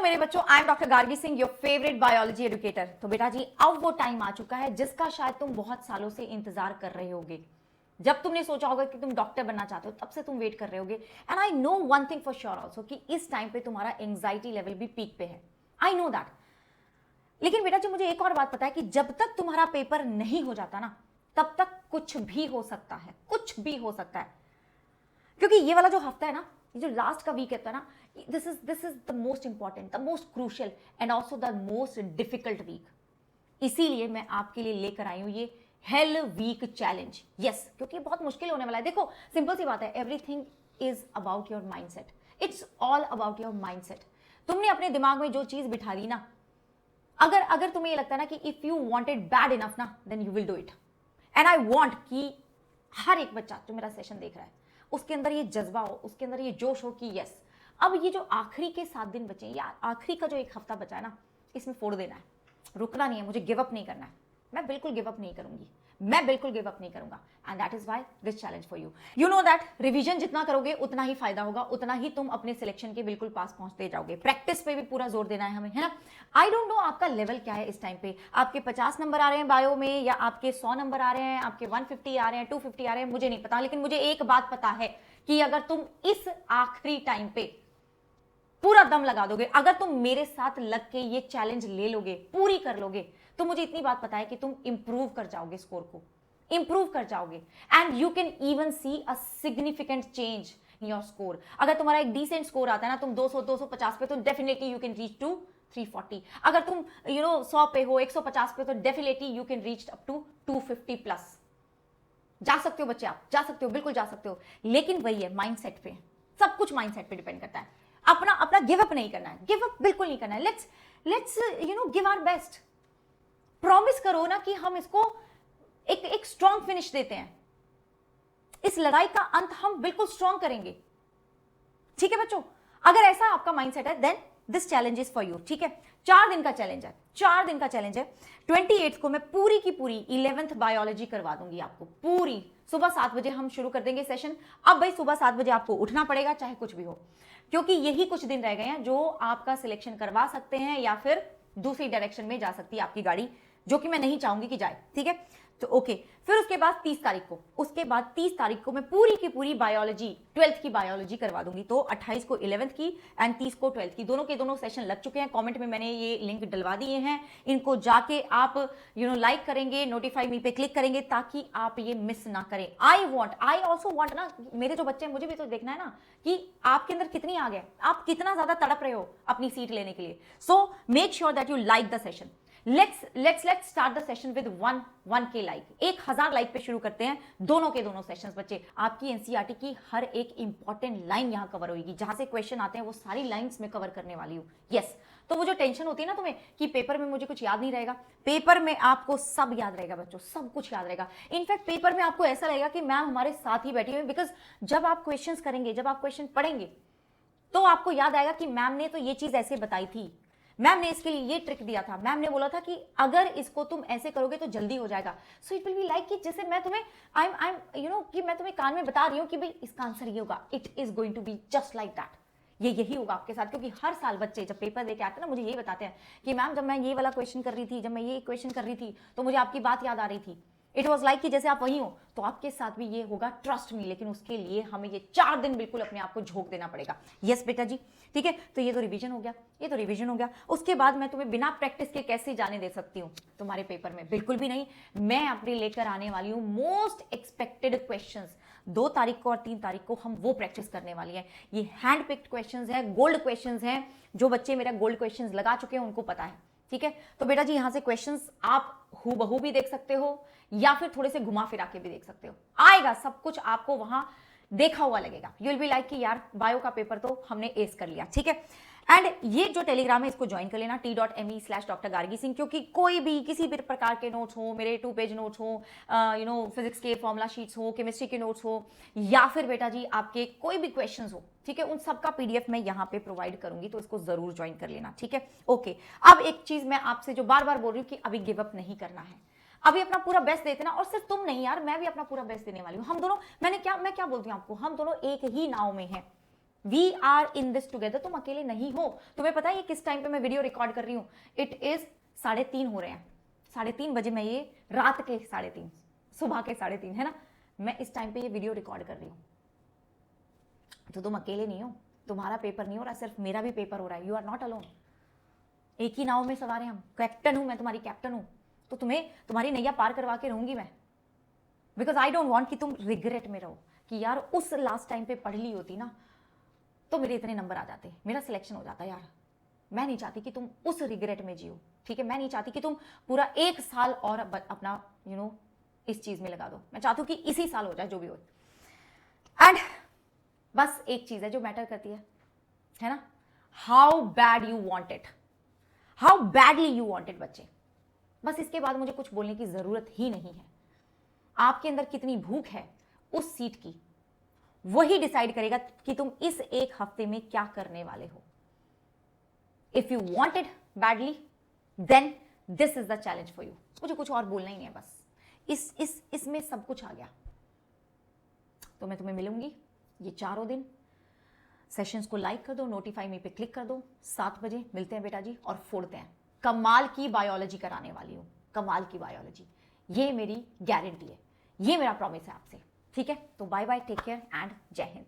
मेरे बच्चों, I am doctor Gargi Singh, your favourite biology educator. तो बेटा जी, अब वो टाइम आ चुका है जिसका शायद तुम बहुत सालों से इंतजार कर रहे होगे। जब तुमने सोचा होगा कि तुम डॉक्टर बनना चाहते हो, तब से तुम वेट कर रहे होगे। And I know one thing for sure also कि इस टाइम पे तुम्हारा एंग्जाइटी लेवल भी पीक पे है। I know that. लेकिन बेटा जी, मुझे एक और बात पता है कि जब तक तुम्हारा पेपर नहीं हो जाता ना, तब तक कुछ भी हो सकता है, कुछ भी हो सकता है। क्योंकि ये वाला जो हफ्ता है ना, ये जो लास्ट का वीक है ना, this is the most important, the most crucial and also the most difficult week. इसीलिए मैं आपके लिए लेकर आई हूं ये हेल वीक चैलेंज। यस, क्योंकि बहुत मुश्किल होने वाला है। देखो, सिंपल सी बात है, everything is about your mindset. It's all about your mindset. तुमने अपने दिमाग में जो चीज बिठा ली ना, अगर तुम्हें ये लगता है ना कि if you want it bad enough ना, then you will do it. And I want कि हर एक बच्चा जो मेरा सेशन देख रहा है, उसके अंदर ये जज्बा हो, उसके अंदर ये जोश हो कि यस, अब ये जो आखिरी के 7 दिन बचे हैं या आखिरी का जो एक हफ्ता बचा है ना, इसमें फोड़ देना है, रुकना नहीं है, मुझे गिव अप नहीं करना है। मैं बिल्कुल गिव अप नहीं करूंगी, मैं बिल्कुल गिव अप नहीं करूंगा। And that is why this challenge for you. You know that revision जितना करोगे उतना ही फायदा होगा, उतना ही तुम अपने सिलेक्शन के बिल्कुल पास पहुंचते जाओगे। प्रैक्टिस पे भी पूरा जोर देना है हमें, है ना। आई डोंट नो आपका लेवल क्या है इस टाइम पे। आपके 50 नंबर आ रहे हैं बायो में, या आपके 100 नंबर आ रहे हैं, आपके 150 आ रहे हैं, 250 आ रहे हैं, मुझे नहीं पता। लेकिन मुझे एक बात पता है कि अगर तुम इस आखिरी टाइम पे पूरा दम लगा दोगे, अगर तुम मेरे साथ लग के ये चैलेंज ले लोगे, पूरी कर लोगे, तो मुझे इतनी बात पता है कि तुम इंप्रूव कर जाओगे, स्कोर को इंप्रूव कर जाओगे। And you can even see a significant change in your score. अगर तुम्हारा एक डिसेंट स्कोर आता है ना, तुम 200 250 पे, तो definitely you can reach to 340। अगर तुम 100 पे हो, 150 पे, तो definitely you can reach up to 250 plus. जा सकते हो बच्चे, आप जा सकते हो, बिल्कुल जा सकते हो। लेकिन वही है, माइंडसेट पे, सब कुछ माइंडसेट पे डिपेंड करता है। अपना गिव अप नहीं करना है, गिव अप बिल्कुल नहीं करना है। Let's give our best. Promise करो ना कि हम इसको एक स्ट्रॉन्ग फिनिश देते हैं। इस लड़ाई का अंत हम बिल्कुल स्ट्रॉन्ग करेंगे। ठीक है बच्चों, अगर ऐसा आपका माइंडसेट है, then this challenge is for you. ठीक है, 4 दिन का चैलेंज है, 4 दिन का चैलेंज है। 28 को मैं पूरी की पूरी 11th बायोलॉजी करवा दूंगी आपको पूरी। सुबह 7 बजे हम शुरू कर देंगे सेशन। अब भाई सुबह 7 बजे आपको उठना पड़ेगा, चाहे कुछ भी हो, क्योंकि यही कुछ दिन रह गए हैं जो आपका सिलेक्शन करवा सकते हैं, या फिर दूसरी डायरेक्शन में जा सकती है आपकी गाड़ी, जो कि मैं नहीं चाहूंगी कि जाए। ठीक है, तो ओके। फिर उसके बाद 30 तारीख को मैं पूरी की पूरी बायोलॉजी, 12th की बायोलॉजी करवा दूंगी। तो 28 को 11th की एंड 30 को 12th की, दोनों के दोनों सेशन लग चुके हैं। कमेंट में मैंने ये लिंक डलवा दिए हैं, इनको जाके आप लाइक करेंगे, नोटिफाई मी पे क्लिक करेंगे, ताकि आप ये मिस ना करें। आई ऑल्सो वॉन्ट ना, मेरे जो बच्चे हैं, मुझे भी तो देखना है ना कि आपके अंदर कितनी आ गया, आप कितना ज्यादा तड़प रहे हो अपनी सीट लेने के लिए। So make sure that you like the session. let's start the session with 1K like. 1000 like पे शुरू करते हैं दोनों के दोनों सेशंस। बच्चे, आपकी एनसीईआरटी की हर एक इंपॉर्टेंट लाइन यहां कवर होगी, जहां से क्वेश्चन आते हैं वो सारी लाइंस में कवर करने वाली हूं। यस, तो वो जो टेंशन होती है ना तुम्हें कि पेपर में मुझे कुछ याद नहीं रहेगा, पेपर में आपको सब याद रहेगा बच्चों, सब कुछ याद रहेगा। इनफैक्ट पेपर में आपको ऐसा लगेगा कि मैम हमारे साथ ही बैठी हुई, बिकॉज जब आप क्वेश्चन करेंगे, जब आप क्वेश्चन पढ़ेंगे, तो आपको याद आएगा कि मैम ने तो ये चीज ऐसे बताई थी, मैम ने इसके लिए ये ट्रिक दिया था, मैम ने बोला था कि अगर इसको तुम ऐसे करोगे तो जल्दी हो जाएगा। So it will be like कि जैसे मैं तुम्हें आई एम कि मैं तुम्हें कान में बता रही हूँ कि भाई इसका आंसर ये होगा। It is going to be just like that. ये यही होगा आपके साथ, क्योंकि हर साल बच्चे जब पेपर देके आते हैं ना, मुझे यही बताते हैं कि मैम जब मैं ये वाला क्वेश्चन कर रही थी, जब मैं ये क्वेश्चन कर रही थी, तो मुझे आपकी बात याद आ रही थी। इट वॉज लाइक कि जैसे आप वही हो, तो आपके साथ भी ये होगा, ट्रस्ट मी। लेकिन उसके लिए हमें ये 4 दिन बिल्कुल अपने आप को झोंक देना पड़ेगा। यस बेटा जी, ठीक है। तो ये तो रिवीजन हो गया, ये तो रिवीजन हो गया। उसके बाद मैं तुम्हें बिना प्रैक्टिस के कैसे जाने दे सकती हूँ तुम्हारे पेपर में? बिल्कुल भी नहीं। मैं अपने लेकर आने वाली हूँ मोस्ट एक्सपेक्टेड क्वेश्चंस। 2 तारीख को और 3 तारीख को हम वो प्रैक्टिस करने वाली है। ये हैंड पिक्ड क्वेश्चंस हैं, गोल्ड क्वेश्चंस हैं। जो बच्चे मेरा गोल्ड क्वेश्चंस लगा चुके हैं उनको पता है। ठीक है, तो बेटा जी यहां से क्वेश्चंस आप हूबहू भी देख सकते हो, या फिर थोड़े से घुमा फिरा के भी देख सकते हो। आएगा सब कुछ, आपको वहां देखा हुआ लगेगा। यू विल बी लाइक कि यार बायो का पेपर तो हमने एस कर लिया। ठीक है, एंड ये जो टेलीग्राम है इसको ज्वाइन कर लेना, t.me/Dr. गार्गी सिंह, क्योंकि कोई भी किसी भी प्रकार के नोट्स हो, मेरे 2 पेज नोट्स हो, फिजिक्स के फॉर्मूला शीट्स हो, केमिस्ट्री के नोट्स हो, या फिर बेटा जी आपके कोई भी क्वेश्चंस हो, ठीक है, उन सबका पीडीएफ मैं यहाँ पे प्रोवाइड करूंगी, तो इसको जरूर ज्वाइन कर लेना। ठीक है, ओके। अब एक चीज मैं आपसे जो बार बार बोल रही हूँ कि अभी गिव अप नहीं करना है, अभी अपना पूरा बेस्ट देते ना। और सिर्फ तुम नहीं यार, मैं भी अपना पूरा बेस्ट देने वाली हूँ। हम दोनों, मैं क्या बोलती हूँ आपको, हम दोनों एक ही नाव में हैं। We are in this together, तुम अकेले नहीं हो। तुम्हें पता है ये किस टाइम पे मैं वीडियो रिकॉर्ड कर रही हूं? इट इज 3:30 हो रहे हैं, 3:30 बजे, मैं ये रात के 3:30, सुबह के 3:30 है ना, मैं इस टाइम पे ये वीडियो रिकॉर्ड कर रही हूं। तो तुम अकेले नहीं हो, तुम्हारा पेपर नहीं हो रहा, सिर्फ मेरा भी पेपर हो रहा है। You are not alone. एक ही नाव में सवार हैं हम, कैप्टन हूं मैं, तुम्हारी कैप्टन हूं, तो तुम्हें तुम्हारी नैया पार करवा के रहूंगी मैं। बिकॉज आई डोंट वॉन्ट कि तुम रिग्रेट में रहो कि यार उस लास्ट टाइम पे पढ़ ली होती ना तो मेरे इतने नंबर आ जाते, मेरा सिलेक्शन हो जाता। यार मैं नहीं चाहती कि तुम उस रिग्रेट में जियो, ठीक है? मैं नहीं चाहती कि तुम पूरा 1 साल और अपना इस चीज में लगा दो। मैं चाहती हूँ कि इसी साल हो जाए जो भी हो। एंड बस एक चीज है जो मैटर करती है ना, how bad you want it, how badly you want it बच्चे। बस इसके बाद मुझे कुछ बोलने की जरूरत ही नहीं है। आपके अंदर कितनी भूख है उस सीट की, वही डिसाइड करेगा कि तुम इस 1 हफ्ते में क्या करने वाले हो। If you want it badly then this is the challenge for you. मुझे कुछ और बोलना ही नहीं है, बस इसमें सब कुछ आ गया। तो मैं तुम्हें मिलूंगी ये 4 दिन। सेशंस को लाइक कर दो, नोटिफाई मी पे क्लिक कर दो। 7 बजे मिलते हैं बेटा जी, और फोड़ते हैं। कमाल की बायोलॉजी कराने वाली हूं, कमाल की बायोलॉजी, ये मेरी गारंटी है, ये मेरा प्रॉमिस है आपसे, ठीक है? तो bye bye, take care and जय हिंद।